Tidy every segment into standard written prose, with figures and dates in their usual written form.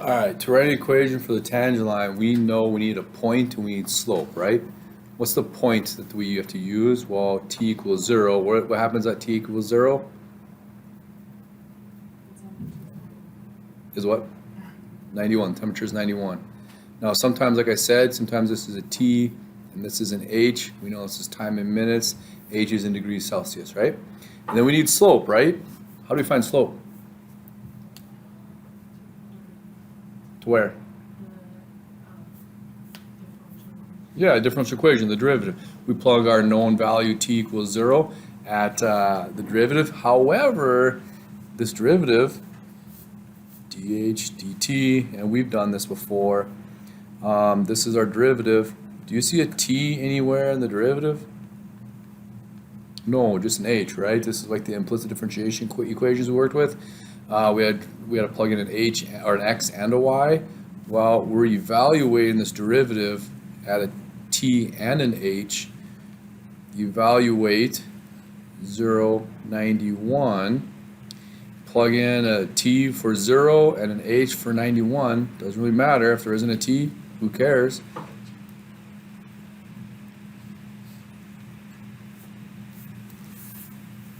All right, to write an equation for the tangent line, we know we need a point and we need slope, right? What's the point that we have to use? Well, t equals 0. What happens at t equals 0? Is what? 91. Temperature is 91. Now, sometimes, like I said, sometimes this is a t and this is an h. We know this is time in minutes. H is in degrees Celsius, right? And then we need slope, right? How do we find slope? To where? Yeah, differential equation, the derivative. We plug our known value t equals 0 at the derivative. However, this derivative, dh dt, and we've done this before, this is our derivative. Do you see a t anywhere in the derivative? No, just an h, right? This is like the implicit differentiation equations we worked with. We had to plug in an h or an x and a y. Well, we're evaluating this derivative at a t and an h. Evaluate 0, 91. Plug in a t for 0 and an h for 91. Doesn't really matter if there isn't a t. Who cares?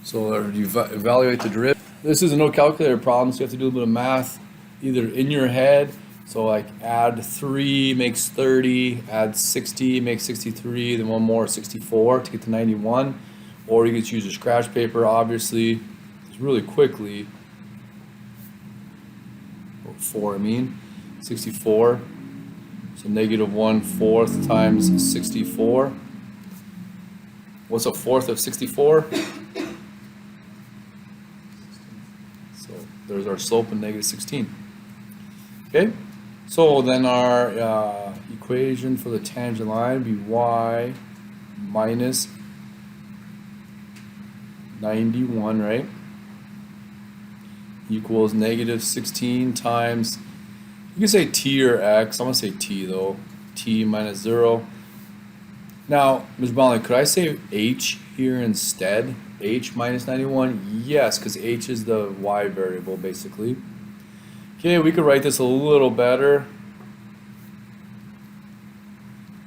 So you evaluate the derivative. This is a no calculator problem, so you have to do a little bit of math either in your head. So like add 3 makes 30, add 60 makes 63, then one more 64 to get to 91. Or you can just use your scratch paper, obviously. It's really quickly. 4, I mean. 64. So negative 1/4 times 64. What's a fourth of 64? There's our slope in negative 16. Okay, so then our equation for the tangent line would be y minus 91, right? Equals negative 16 times, you can say t or x. I'm going to say t though. T minus 0. Now, Ms. Brownlee, could I say h here instead? H minus 91? Yes, because h is the y variable, basically. Okay, we could write this a little better.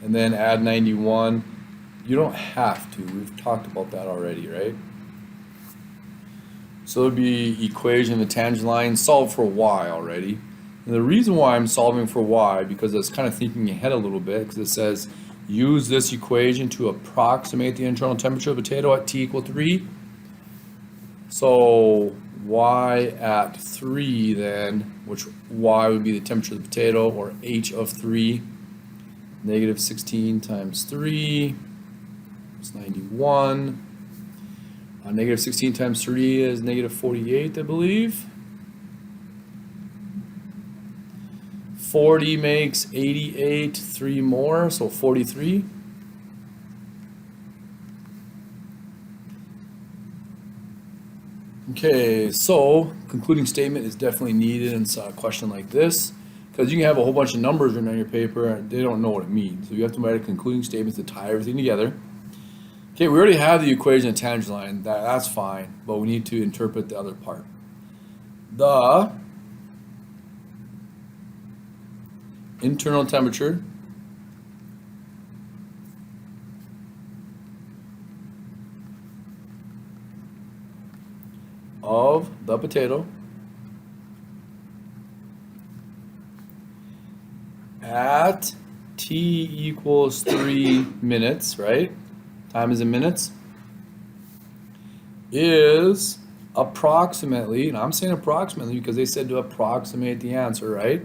And then add 91. You don't have to. We've talked about that already, right? So it would be equation of the tangent line, solve for y already. And the reason why I'm solving for y, because I was kind of thinking ahead a little bit, because it says use this equation to approximate the internal temperature of a potato at t equal 3. So y at 3 then, which y would be the temperature of the potato, or h of 3, negative 16 times 3 is 91. Negative 16 times 3 is negative 48, I believe. 40 makes 88, 3 more, so 43. Okay, so concluding statement is definitely needed in a question like this, because you can have a whole bunch of numbers written on your paper and they don't know what it means. So you have to write a concluding statement to tie everything together. Okay, we already have the equation of tangent line. That's fine, but we need to interpret the other part. The internal temperature of the potato at t equals 3 minutes, right? Time is in minutes, is approximately, and I'm saying approximately because they said to approximate the answer, right?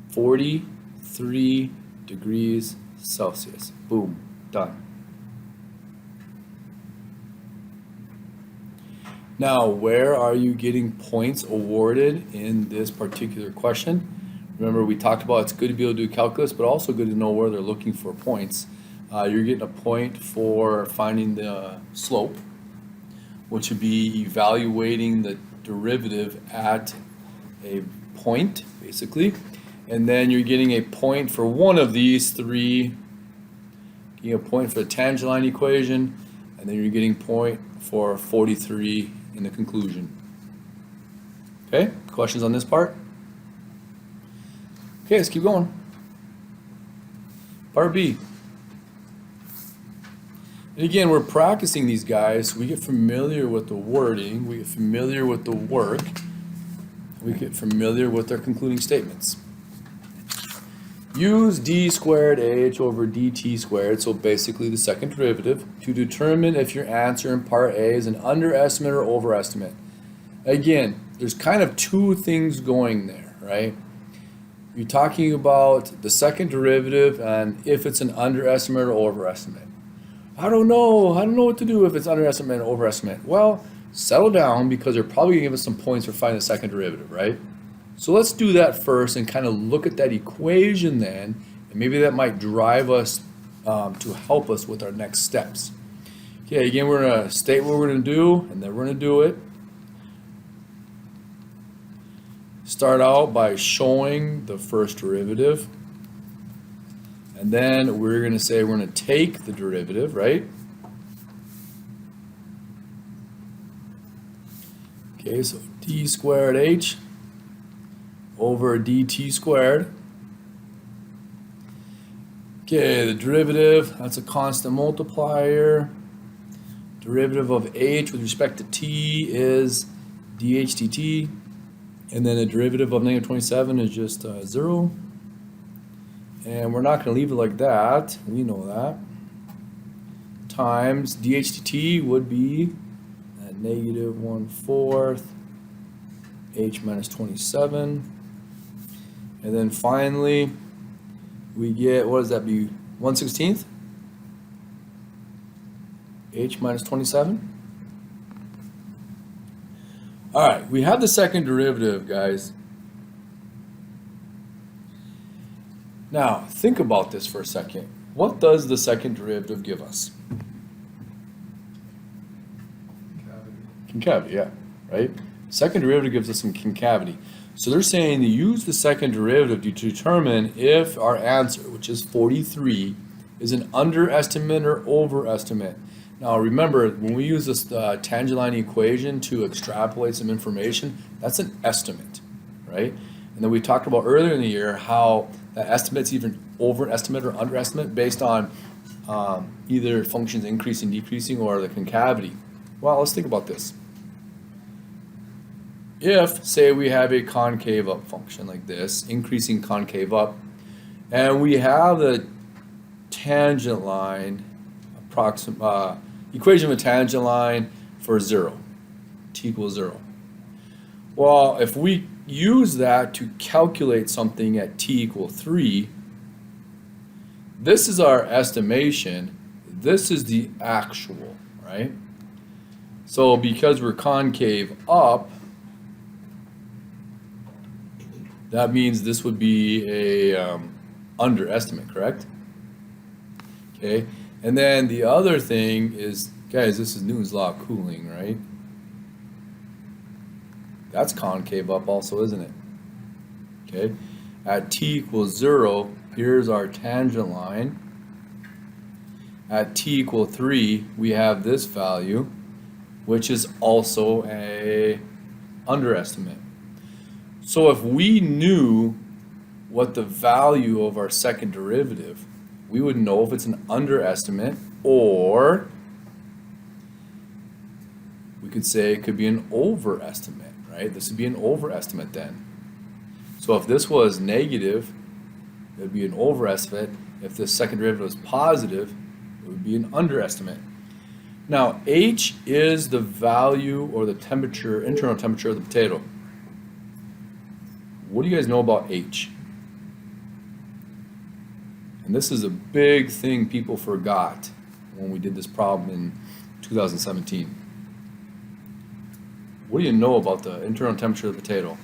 (43 degrees Celsius). Boom, done. Now, where are you getting points awarded in this particular question? Remember, we talked about it's good to be able to do calculus, but also good to know where they're looking for points. You're getting a point for finding the slope, which would be evaluating the derivative at a point, basically. And then you're getting a point for one of these three. Getting a point for the tangent line equation, and then you're getting point for 43 in the conclusion. Okay, questions on this part? Okay, let's keep going. Part B. And again, we're practicing these guys. We get familiar with the wording, we get familiar with the work, we get familiar with their concluding statements. Use d squared h over dt squared, so basically the second derivative, to determine if your answer in part A is an underestimate or overestimate. Again, there's kind of two things going there, right? You're talking about the second derivative and if it's an underestimate or overestimate. I don't know what to do if it's underestimate or overestimate. Well, settle down, because they're probably gonna give us some points for finding the second derivative, right? So let's do that first and kind of look at that equation then, and maybe that might drive us to help us with our next steps. Okay, again, we're gonna state what we're gonna do, and then we're gonna do it. Start out by showing the first derivative, and then we're gonna say we're gonna take the derivative, right? Okay, so d squared h over dt squared. Okay, the derivative, that's a constant multiplier. Derivative of h with respect to t is dh dt. And then the derivative of negative 27 is just 0. And we're not going to leave it like that. We know that. Times dh dt would be negative 1/4 h minus 27. And then finally, we get, what does that be, 1/16? H minus 27. All right, we have the second derivative, guys. Now, think about this for a second. What does the second derivative give us? Concavity, yeah, right? Second derivative gives us some concavity. So they're saying to use the second derivative to determine if our answer, which is 43, is an underestimate or overestimate. Now remember, when we use this tangent line equation to extrapolate some information, that's an estimate, right? And then we talked about earlier in the year how that estimate's even overestimate or underestimate based on either functions increasing, decreasing, or the concavity. Well, let's think about this. If, say, we have a concave up function like this, increasing concave up, and we have the tangent line, equation of a tangent line for 0, t equals 0. Well, if we use that to calculate something at t equal 3, this is our estimation, this is the actual, right? So because we're concave up, that means this would be a underestimate, correct? Okay, and then the other thing is, guys, this is Newton's law of cooling, right? That's concave up also, isn't it? Okay, at t equals 0, here's our tangent line. At t equal 3, we have this value, which is also a underestimate. So if we knew what the value of our second derivative, we would know if it's an underestimate, or we could say it could be an overestimate, right? This would be an overestimate then. So if this was negative, it would be an overestimate. If the second derivative was positive, it would be an underestimate. Now, H is the value or the temperature, internal temperature of the potato. What do you guys know about H? And this is a big thing people forgot when we did this problem in 2017. What do you know about the internal temperature of the potato?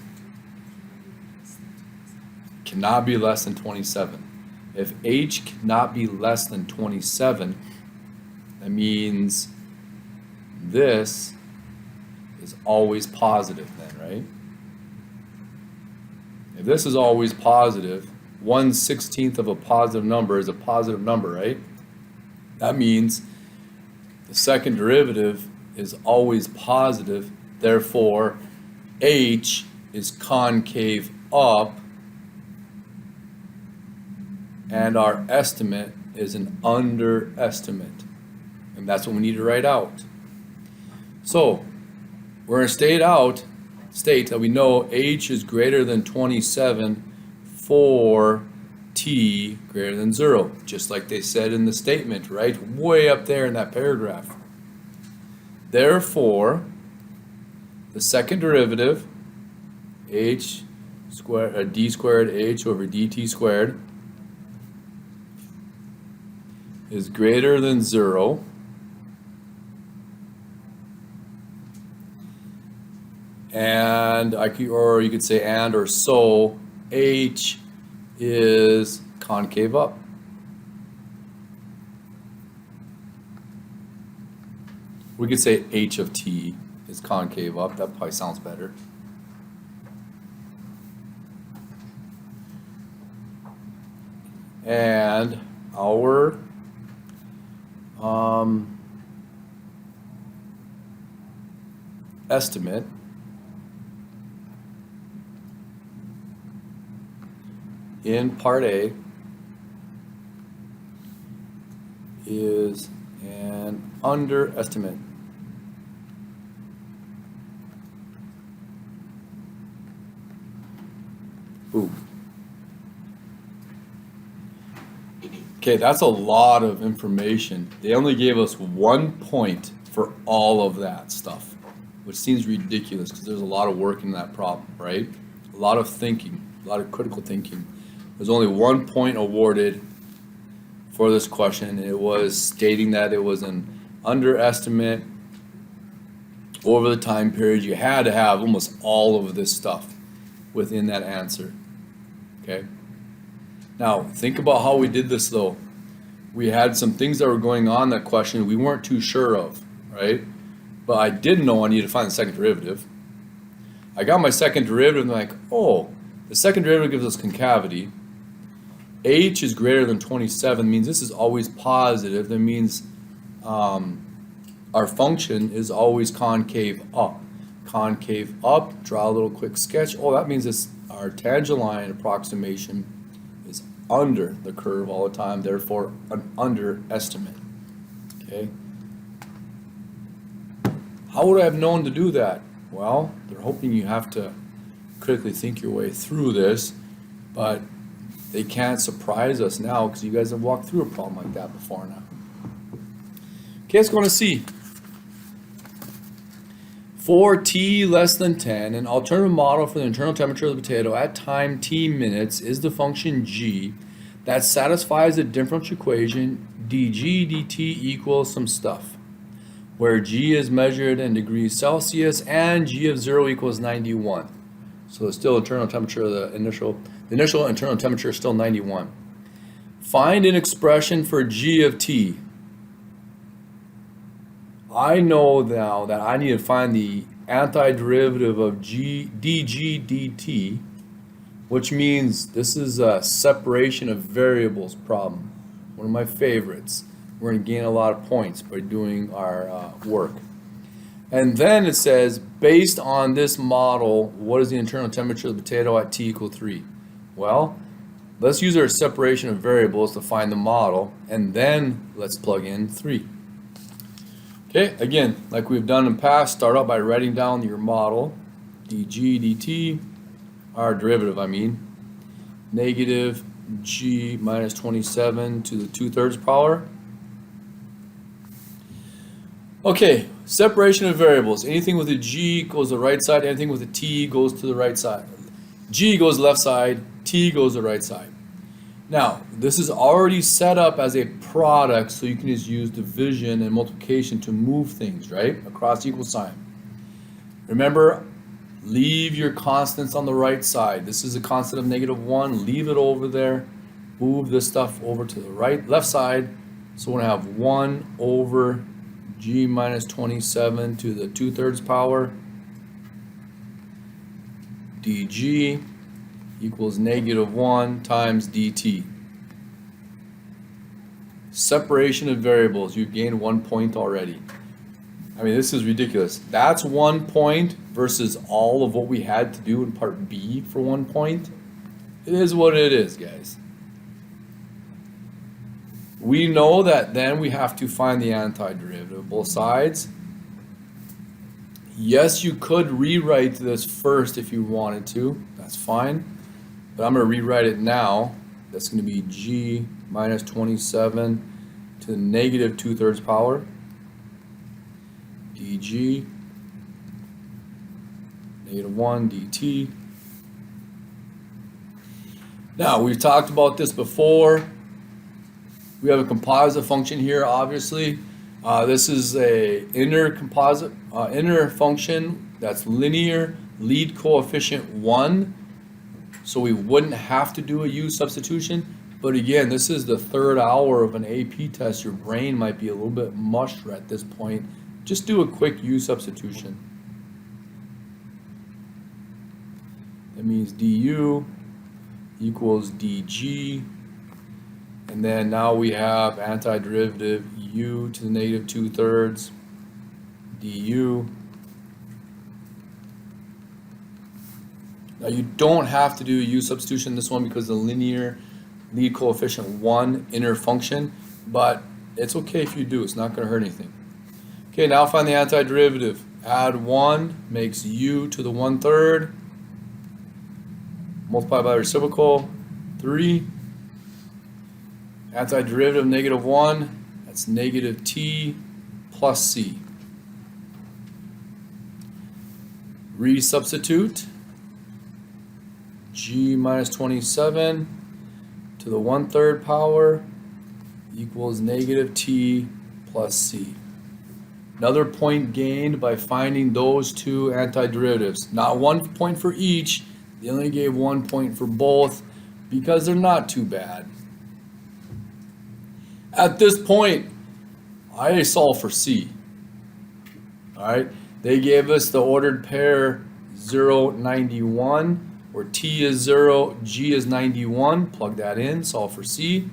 Cannot be less than 27. If H cannot be less than 27, that means this is always positive then, right? If this is always positive, 1/16 of a positive number is a positive number, right? That means The second derivative is always positive, therefore h is concave up, and our estimate is an underestimate. And that's what we need to write out. So we're going to state that we know h is greater than 27 for t greater than 0, just like they said in the statement, right? Way up there in that paragraph. Therefore, the second derivative, h squared, d squared h over dt squared, is greater than 0. And you could say and or so h is concave up. We could say h of t is concave up. That probably sounds better. And our estimate in part A is an underestimate. Boom. Okay, that's a lot of information. They only gave us 1 point for all of that stuff, which seems ridiculous because there's a lot of work in that problem, right? A lot of thinking, a lot of critical thinking. There's only 1 point awarded for this question. It was stating that it was an underestimate over the time period. You had to have almost all of this stuff within that answer. Okay. Now, think about how we did this though. We had some things that were going on in that question we weren't too sure of, right? But I did know I needed to find the second derivative. I got my second derivative and I'm like, oh, the second derivative gives us concavity. H is greater than 27 means this is always positive. That means our function is always concave up. Concave up, draw a little quick sketch. Oh, that means our tangent line approximation is under the curve all the time, therefore an underestimate. Okay. How would I have known to do that? Well, they're hoping you have to critically think your way through this, but they can't surprise us now because you guys have walked through a problem like that before now. Okay, let's go to C. For t less than 10, an alternative model for the internal temperature of the potato at time t minutes is the function g that satisfies the differential equation dg dt equals some stuff, where g is measured in degrees Celsius and g of 0 equals 91. So the still internal temperature of the initial internal temperature is still 91. Find an expression for g of t. I know now that I need to find the antiderivative of dg dt, which means this is a separation of variables problem. One of my favorites. We're going to gain a lot of points by doing our work. And then it says, based on this model, what is the internal temperature of the potato at t equal 3? Well, let's use our separation of variables to find the model, and then let's plug in 3. Okay, again, like we've done in the past, start out by writing down your model, dg dt, our derivative I mean, negative g minus 27 to the 2/3 power. Okay, separation of variables. Anything with a g goes to the right side, anything with a t goes to the right side. G goes left side, t goes to the right side. Now, this is already set up as a product, so you can just use division and multiplication to move things, right? Across equal sign. Remember, leave your constants on the right side. This is a constant of -1. Leave it over there. Move this stuff over to the left side. So we're going to have 1 over g minus 27 to the 2/3 power dg equals -1 times dt. Separation of variables, you've gained 1 point already. I mean, this is ridiculous. That's 1 point versus all of what we had to do in part B for 1 point. It is what it is, guys. We know that then we have to find the antiderivative of both sides. Yes, you could rewrite this first if you wanted to. That's fine. But I'm going to rewrite it now. That's going to be g minus 27 to the negative 2/3 power dg negative 1 dt. Now, we've talked about this before. We have a composite function here, obviously. This is a inner function that's linear, lead coefficient 1. So we wouldn't have to do a U substitution. But again, this is the 3rd hour of an AP test. Your brain might be a little bit mushed at this point. Just do a quick U substitution. That means du equals dg. And then now we have antiderivative u to the negative 2/3 du. Now you don't have to do a u substitution in this one because the linear lead coefficient 1 inner function, but it's okay if you do. It's not going to hurt anything. Okay, now find the antiderivative. Add 1 makes u to the 1/3. Multiply by the reciprocal, 3. Antiderivative of negative 1, that's negative t plus c. Resubstitute. G minus 27 to the 1/3 power equals negative t plus c. Another point gained by finding those two antiderivatives. Not 1 point for each. They only gave 1 point for both because they're not too bad. At this point, I solve for C. Alright, they gave us the ordered pair 0, 91, where T is 0, G is 91. Plug that in, solve for C.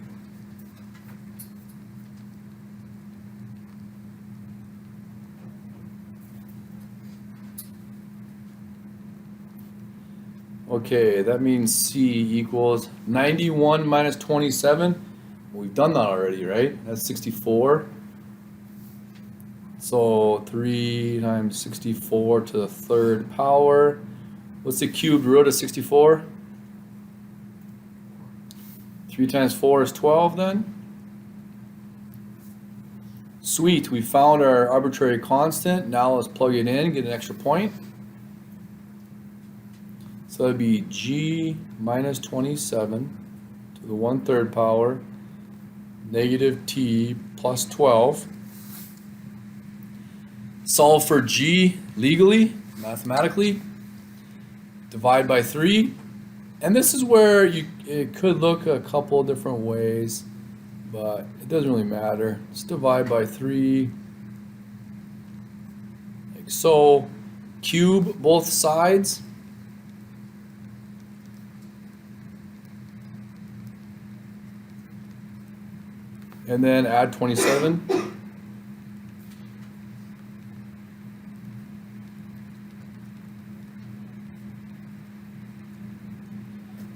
Okay, that means C equals 91 minus 27. We've done that already, right? That's 64. So 3 times 64 to the 3rd power. What's the cubed root of 64? 3 times 4 is 12 then. Sweet, we found our arbitrary constant. Now let's plug it in, get an extra point. So that'd be G minus 27 to the 1/3 power, negative T plus 12. Solve for G legally, mathematically. Divide by 3. And this is where it could look a couple different ways, but it doesn't really matter. Let's divide by 3, like so. Cube both sides. And then add 27.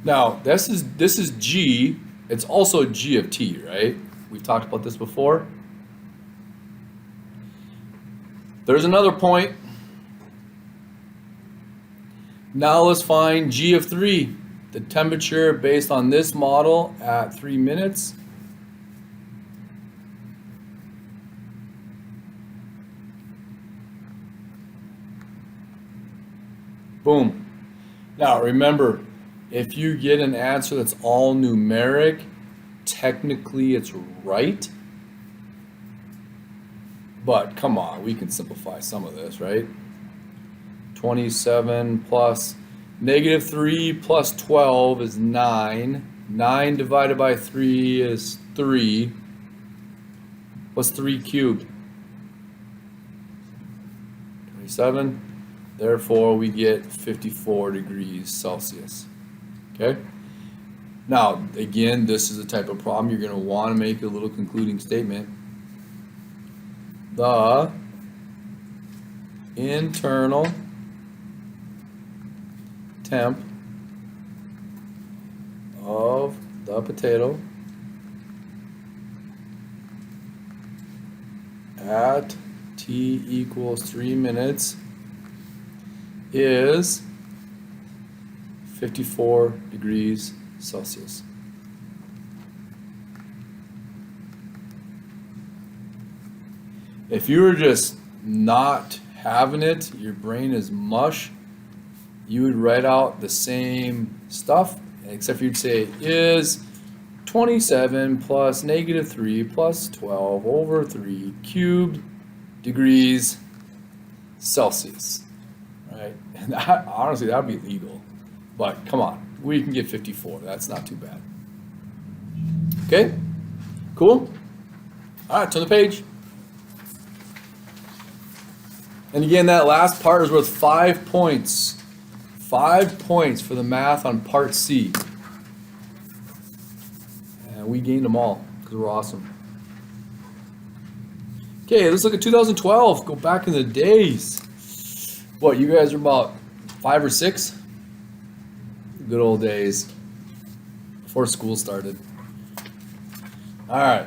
Now, this is G. It's also G of T, right? We've talked about this before. There's another point. Now let's find G of 3, the temperature based on this model at 3 minutes. Boom. Now remember, if you get an answer that's all numeric, technically it's right. But come on, we can simplify some of this, right? 27 plus negative 3 plus 12 is 9. 9 divided by 3 is 3. What's 3 cubed? 27. Therefore, we get 54 degrees Celsius. Okay? Now, again, this is the type of problem you're going to want to make a little concluding statement. The internal temp of the potato at T equals 3 minutes is 54 degrees Celsius. If you were just not having it, your brain is mush, you would write out the same stuff, except for you'd say is 27 plus -3 plus 12 over 3 cubed degrees Celsius, right? And that, honestly, that would be legal. But come on, we can get 54. That's not too bad. Okay, cool. All right, turn the page. And again, that last part is worth 5 points. 5 points for the math on part C. And we gained them all because we're awesome. Okay, let's look at 2012. Go back in the days. What, you guys are about 5 or 6? Good old days. Before school started. All right.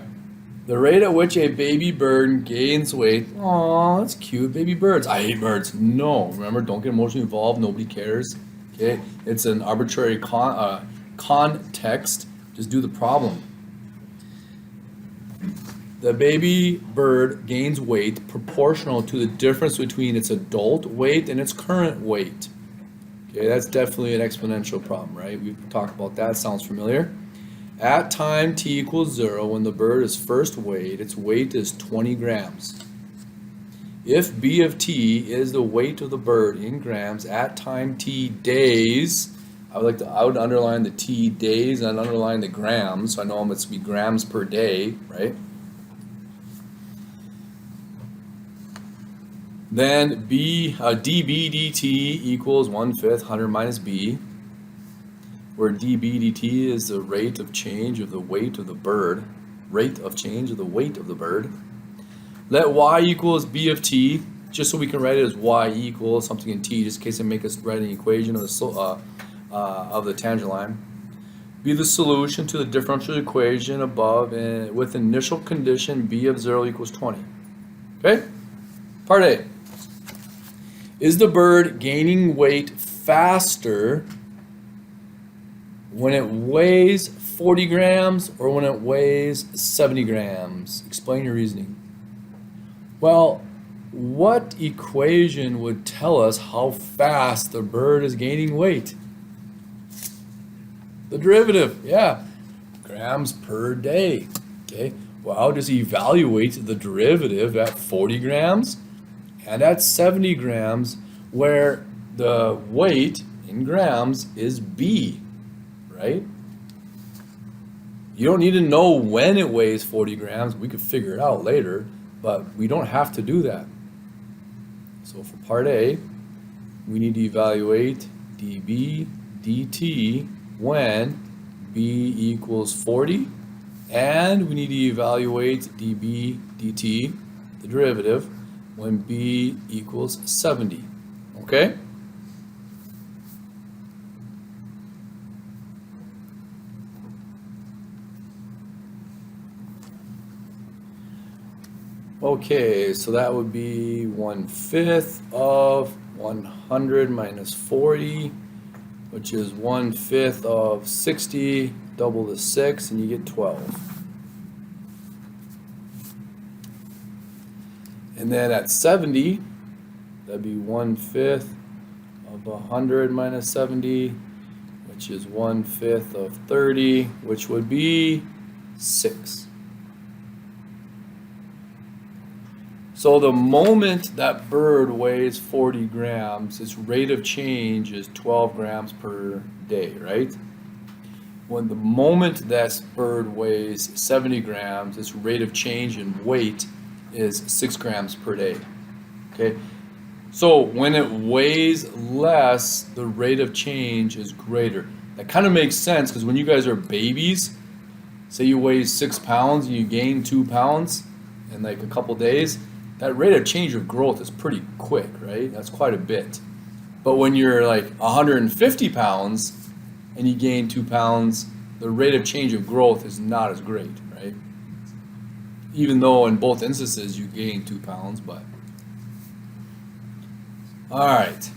The rate at which a baby bird gains weight. Aw, that's cute. Baby birds. I hate birds. No. Remember, don't get emotionally involved. Nobody cares. Okay? It's an arbitrary context. Just do the problem. The baby bird gains weight proportional to the difference between its adult weight and its current weight. Okay, that's definitely an exponential problem, right? We've talked about that. Sounds familiar. At time t equals 0, when the bird is first weighed, its weight is 20 grams. If b of t is the weight of the bird in grams at time t days, I would underline the t days and I'd underline the grams, so I know it's going to be grams per day, right? Then dB dt equals 1/5 100 minus b, where dB dt is the rate of change of the weight of the bird. Rate of change of the weight of the bird. Let y equals b of t, just so we can write it as y equals something in t, just in case they make us write an equation of the tangent line. Be the solution to the differential equation above and with initial condition b of 0 equals 20. Okay? Part A. Is the bird gaining weight faster when it weighs 40 grams or when it weighs 70 grams? Explain your reasoning. Well, what equation would tell us how fast the bird is gaining weight? The derivative, yeah. Grams per day. Okay. Well, how does he evaluate the derivative at 40 grams? And at 70 grams, where the weight in grams is B, right? You don't need to know when it weighs 40 grams. We could figure it out later, but we don't have to do that. So for part A, we need to evaluate dB dt when B equals 40, and we need to evaluate dB dt, the derivative, when B equals 70, okay? Okay, so that would be 1/5 of 100 minus 40, which is 1/5 of 60, double the 6, and you get 12. And then at 70, that'd be 1/5 of 100 minus 70, which is 1/5 of 30, which would be 6. So the moment that bird weighs 40 grams, its rate of change is 12 grams per day, right? When the moment that bird weighs 70 grams, its rate of change in weight is 6 grams per day. Okay, so when it weighs less, the rate of change is greater. That kind of makes sense because when you guys are babies, say you weigh 6 pounds and you gain 2 pounds in like a couple days, that rate of change of growth is pretty quick, right? That's quite a bit. But when you're like 150 pounds and you gain 2 pounds, the rate of change of growth is not as great, right? Even though in both instances you gain 2 pounds, but. All right.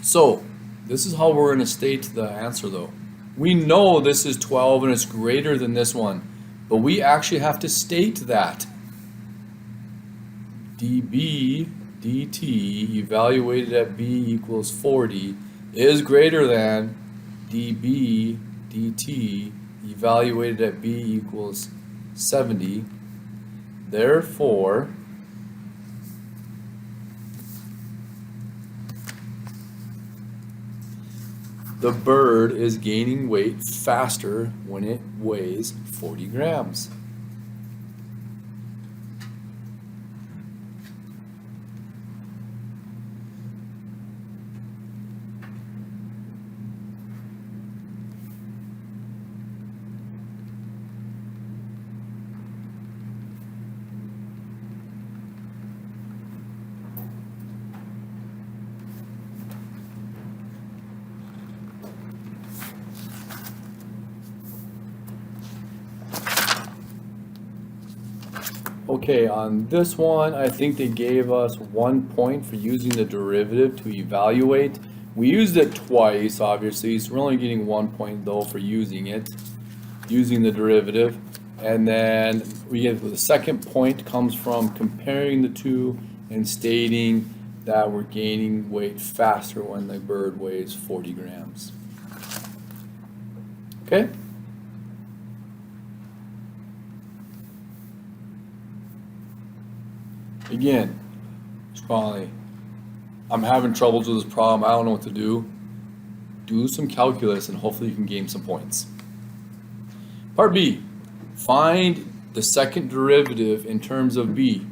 So this is how we're going to state the answer though. We know this is 12 and it's greater than this one, but we actually have to state that dB dt evaluated at b equals 40 is greater than dB dt evaluated at b equals 70. Therefore, the bird is gaining weight faster when it weighs 40 grams. Okay, on this one, I think they gave us 1 point for using the derivative to evaluate. We used it twice, obviously, so we're only getting 1 point though for using it, using the derivative. And then we get the second point comes from comparing the two and stating that we're gaining weight faster when the bird weighs 40 grams. Okay? Again, strongly, I'm having troubles with this problem. I don't know what to do. Do some calculus and hopefully you can gain some points. Part B, find the second derivative in terms of B.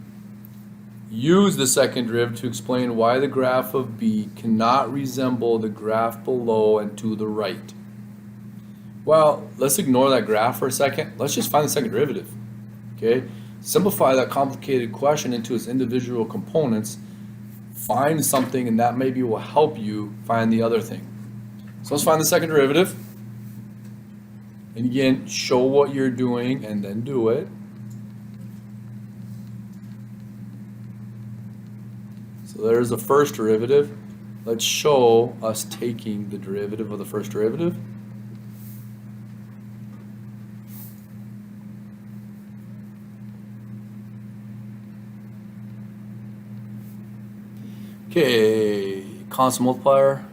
Use the second derivative to explain why the graph of B cannot resemble the graph below and to the right. Well, let's ignore that graph for a second. Let's just find the second derivative, okay? Simplify that complicated question into its individual components, find something, and that maybe will help you find the other thing. So let's find the second derivative. And again, show what you're doing and then do it. So there's the first derivative. Let's show us taking the derivative of the first derivative. Okay, constant multiplier,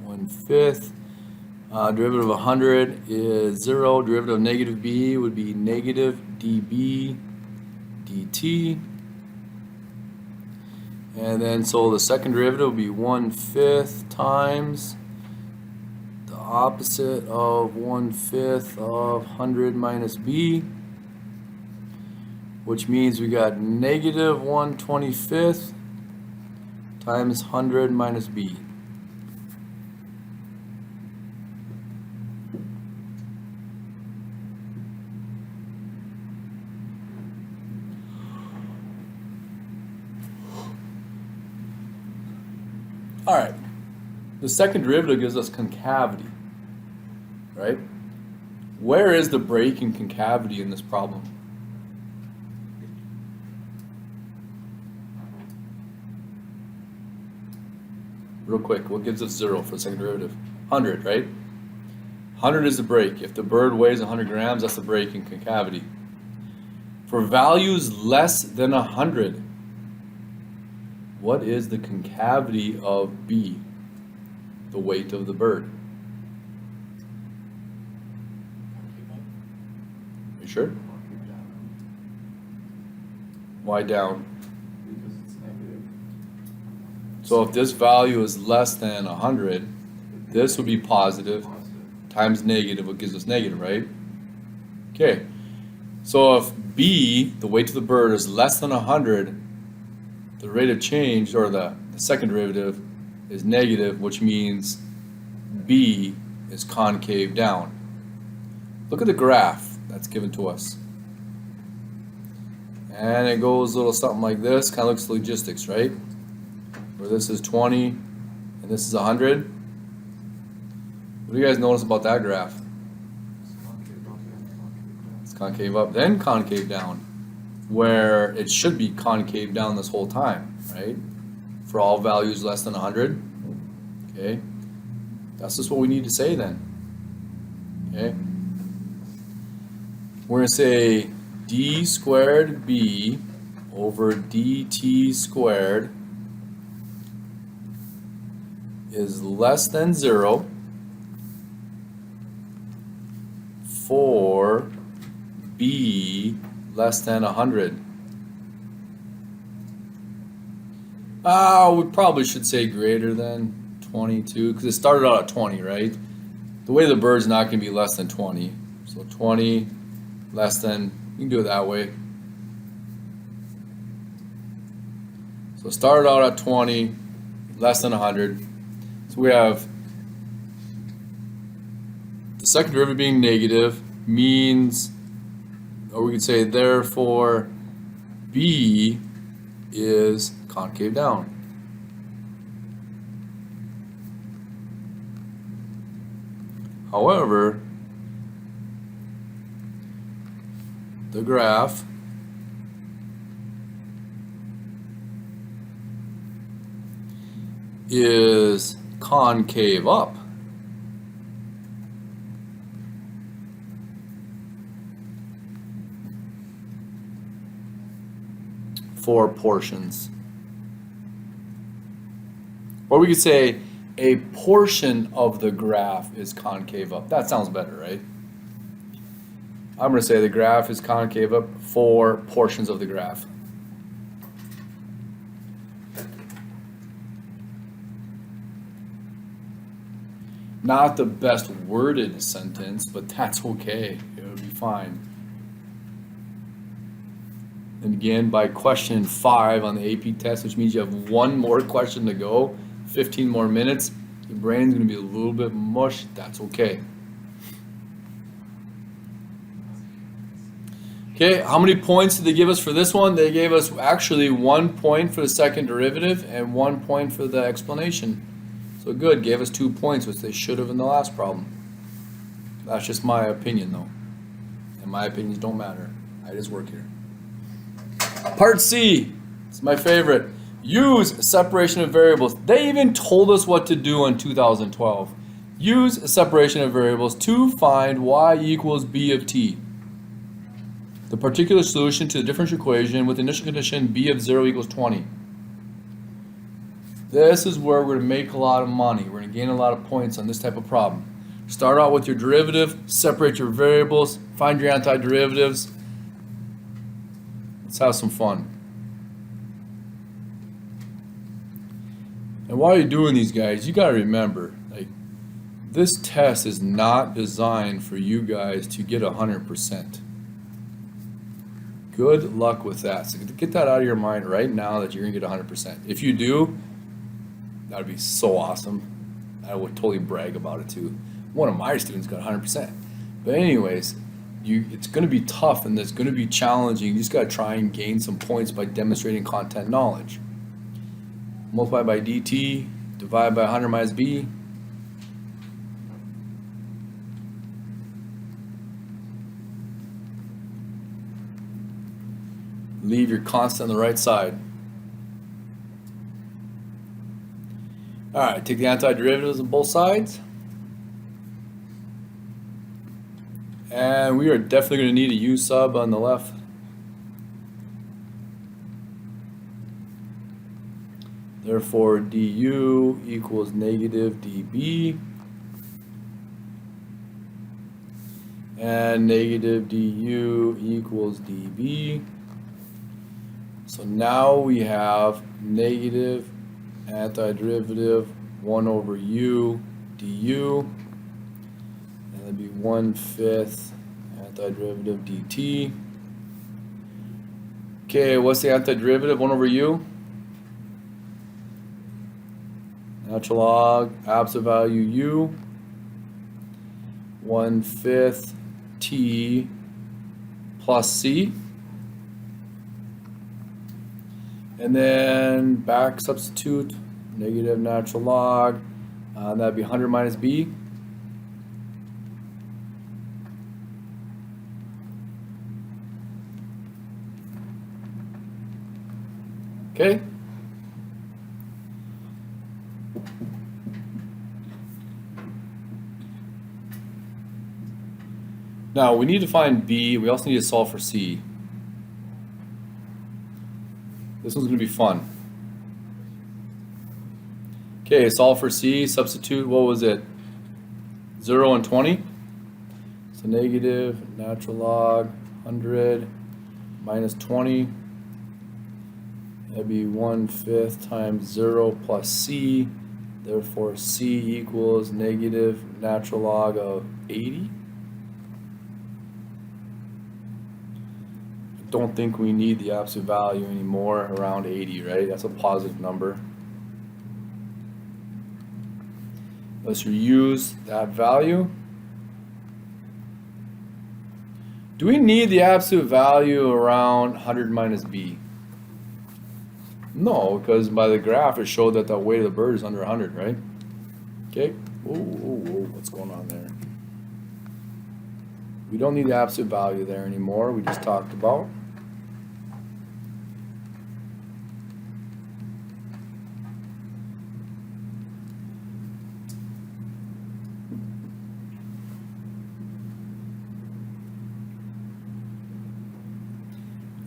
1/5. Derivative of 100 is 0. Derivative of negative b would be negative dB dt. And then so the second derivative would be 1/5 times the opposite of 1/5 of 100 minus b, which means we got negative 1/25 times 100 minus b. All right, the second derivative gives us concavity, right? Where is the break in concavity in this problem? Real quick, what gives us 0 for the second derivative? 100, right? 100 is the break. If the bird weighs 100 grams, that's the break in concavity. For values less than 100, what is the concavity of B, the weight of the bird? Are you sure? Why down? Because it's negative. So if this value is less than 100, this would be positive times negative, what gives us negative, right? Okay, so if B, the weight of the bird, is less than 100, the rate of change, or the second derivative, is negative, which means B is concave down. Look at the graph that's given to us. And it goes a little something like this, kind of looks logistics, right? Where this is 20 and this is 100. What do you guys notice about that graph? It's concave up, then concave down, where it should be concave down this whole time, right? For all values less than 100. Okay, that's just what we need to say then. Okay, we're going to say d squared b over dt squared is less than 0 for b less than 100. We probably should say greater than 22 because it started out at 20, right? The way the bird's not going to be less than 20. So 20 less than, you can do it that way. So started out at 20 less than 100. So we have the second derivative being negative means, or we could say therefore b is concave down. However, the graph is concave up. For portions. Or we could say a portion of the graph is concave up. That sounds better, right? I'm going to say the graph is concave up for portions of the graph. Not the best worded sentence, but that's okay. It would be fine. And again, by question 5 on the AP test, which means you have one more question to go, 15 more minutes, your brain's going to be a little bit mush. That's okay. Okay, how many points did they give us for this one? They gave us actually 1 point for the second derivative and 1 point for the explanation. So good, gave us 2 points, which they should have in the last problem. That's just my opinion, though. And my opinions don't matter. I just work here. Part C, it's my favorite. Use separation of variables. They even told us what to do in 2012. Use separation of variables to find y equals b of t. The particular solution to the differential equation with the initial condition b of 0 equals 20. This is where we're going to make a lot of money. We're going to gain a lot of points on this type of problem. Start out with your derivative, separate your variables, find your antiderivatives. Let's have some fun. And while you're doing these, guys, you got to remember, like, this test is not designed for you guys to get 100%. Good luck with that. So get that out of your mind right now that you're going to get 100%. If you do, that would be so awesome. I would totally brag about it too. One of my students got 100%. But anyways, it's going to be tough and it's going to be challenging. You just got to try and gain some points by demonstrating content knowledge. Multiply by dt, divide by 100 minus b. Leave your constant on the right side. Alright, take the antiderivatives on both sides. And we are definitely going to need a u sub on the left. Therefore, du equals negative db. And negative du equals db. So now we have negative antiderivative 1 over u du, and that'd be 1/5 antiderivative dt. Okay, what's the antiderivative? 1 over u? Natural log, absolute value u. 1/5 t plus c. And then back substitute, negative natural log, that'd be 100 minus b. Okay. Now we need to find b, we also need to solve for c. This one's going to be fun. Okay, solve for c, substitute, what was it? 0 and 20. So negative natural log 100 minus 20. That'd be 1/5 times 0 plus c. Therefore, c equals negative natural log of 80. I don't think we need the absolute value anymore around 80, right? That's a positive number. Let's reuse that value. Do we need the absolute value around 100 minus b? No, because by the graph it showed that the weight of the bird is under 100, right? Okay. Whoa, what's going on there? We don't need the absolute value there anymore. We just talked about.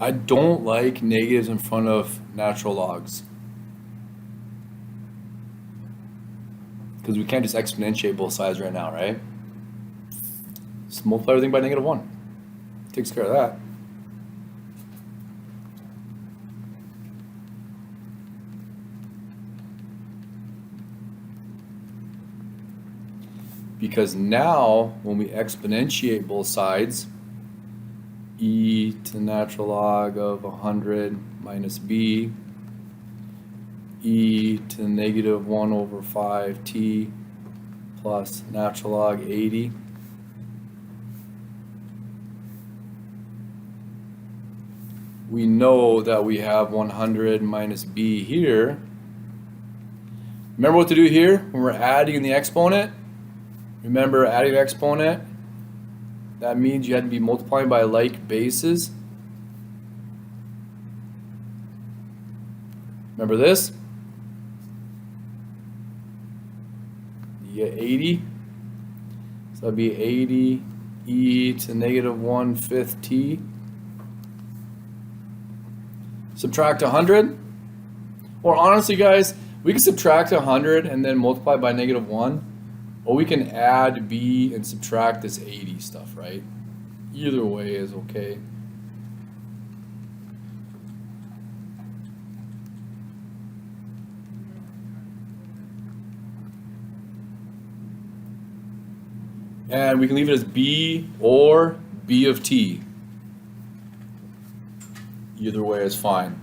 I don't like negatives in front of natural logs, because we can't just exponentiate both sides right now, right? Just multiply everything by -1. Takes care of that. Because now, when we exponentiate both sides, e to the natural log of 100 minus b, e to the negative 1/5t plus natural log 80. We know that we have 100 minus b here. Remember what to do here when we're adding the exponent? Remember, adding the exponent, that means you had to be multiplying by like bases. Remember this? You get 80. So that'd be 80 e to negative 1/5 t. Subtract 100. Or honestly, guys, we can subtract 100 and then multiply by -1. Or we can add b and subtract this 80 stuff, right? Either way is okay. And we can leave it as b or b of t. Either way is fine.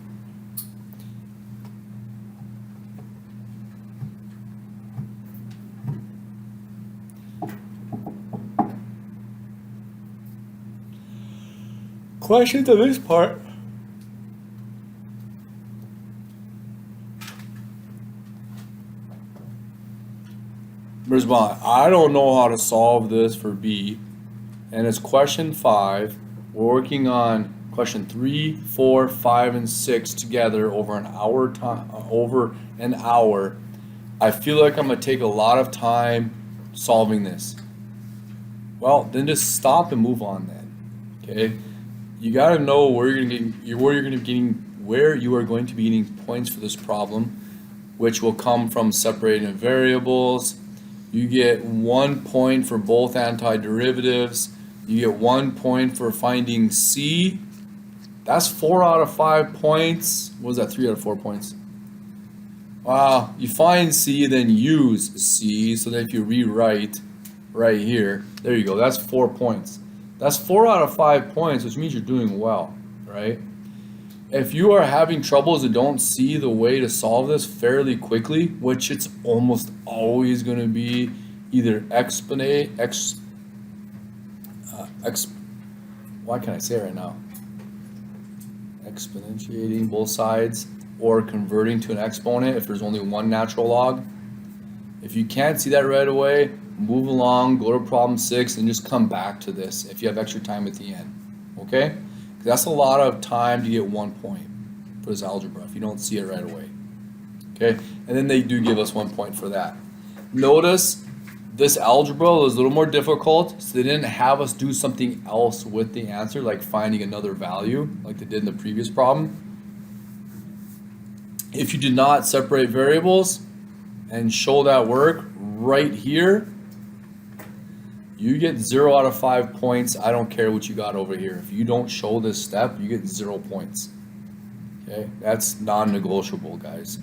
Question to this part. Respond. I don't know how to solve this for B. And it's question 5. We're working on question 3, 4, 5, and 6 together over an hour time. I feel like I'm gonna take a lot of time solving this. Well, then just stop and move on then. Okay? You gotta know where you are going to be getting points for this problem, which will come from separating variables. You get 1 point for both antiderivatives. You get 1 point for finding C. That's 4 out of 5 points. What was that? 3 out of 4 points. Wow, you find C, then use C, so that if you rewrite right here, there you go, that's 4 points. That's 4 out of 5 points, which means you're doing well, right? If you are having troubles and don't see the way to solve this fairly quickly, which it's almost always going to be either Why can't I say it right now? Exponentiating both sides or converting to an exponent if there's only one natural log. If you can't see that right away, move along, go to problem 6, and just come back to this if you have extra time at the end. Okay? 'Cause that's a lot of time to get 1 point for this algebra if you don't see it right away. Okay? And then they do give us 1 point for that. Notice this algebra was a little more difficult, so they didn't have us do something else with the answer, like finding another value, like they did in the previous problem. If you did not separate variables and show that work right here, you get 0 out of 5 points. I don't care what you got over here. If you don't show this step, you get 0 points. Okay, that's non-negotiable, guys.